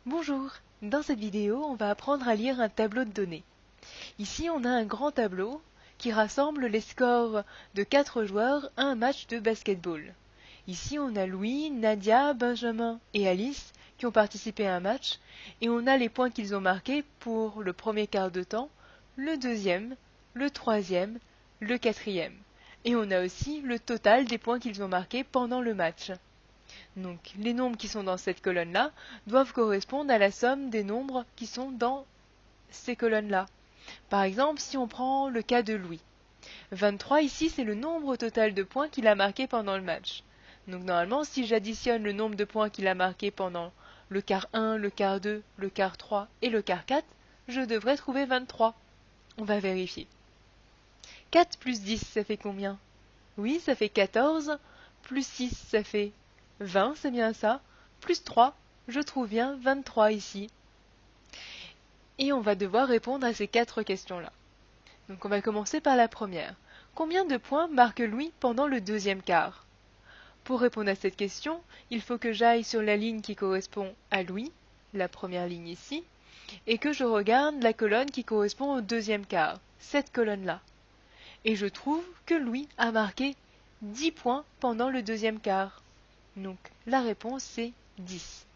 Bonjour, dans cette vidéo, on va apprendre à lire un tableau de données. Ici, on a un grand tableau qui rassemble les scores de 4 joueurs à un match de basketball. Ici, on a Louis, Nadia, Benjamin et Alice qui ont participé à un match et on a les points qu'ils ont marqués pour le premier quart de temps, le deuxième, le troisième, le quatrième. Et on a aussi le total des points qu'ils ont marqués pendant le match. Donc, les nombres qui sont dans cette colonne-là doivent correspondre à la somme des nombres qui sont dans ces colonnes-là. Par exemple, si on prend le cas de Louis, 23 ici, c'est le nombre total de points qu'il a marqué pendant le match. Donc normalement, si j'additionne le nombre de points qu'il a marqué pendant le quart 1, le quart 2, le quart 3 et le quart 4, je devrais trouver 23. On va vérifier. 4 plus 10, ça fait combien? Oui, ça fait 14, plus 6, ça fait 20, c'est bien ça, plus 3, je trouve bien 23 ici. Et on va devoir répondre à ces 4 questions-là. Donc on va commencer par la première. Combien de points marque Louis pendant le deuxième quart? Pour répondre à cette question, il faut que j'aille sur la ligne qui correspond à Louis, la première ligne ici, et que je regarde la colonne qui correspond au deuxième quart, cette colonne-là. Et je trouve que Louis a marqué 10 points pendant le deuxième quart. Donc la réponse c'est 10.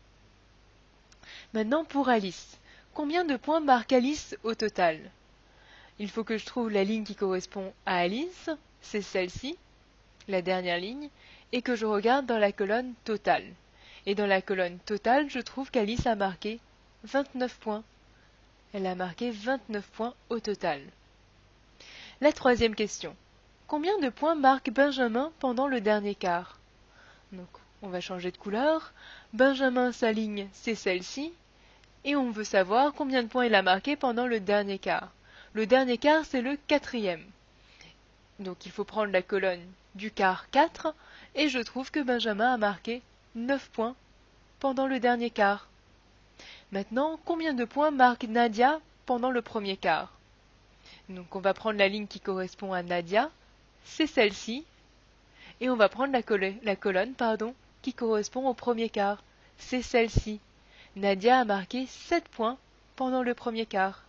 Maintenant pour Alice. Combien de points marque Alice au total? Il faut que je trouve la ligne qui correspond à Alice, c'est celle-ci, la dernière ligne, et que je regarde dans la colonne totale. Et dans la colonne totale, je trouve qu'Alice a marqué 29 points. Elle a marqué 29 points au total. La troisième question. Combien de points marque Benjamin pendant le dernier quart? Donc, on va changer de couleur. Benjamin, sa ligne, c'est celle-ci. Et on veut savoir combien de points il a marqué pendant le dernier quart. Le dernier quart, c'est le quatrième. Donc, il faut prendre la colonne du quart 4. Et je trouve que Benjamin a marqué 9 points pendant le dernier quart. Maintenant, combien de points marque Nadia pendant le premier quart? Donc, on va prendre la ligne qui correspond à Nadia. C'est celle-ci. Et on va prendre la colonne qui correspond au premier quart. C'est celle-ci. Nadia a marqué 7 points pendant le premier quart.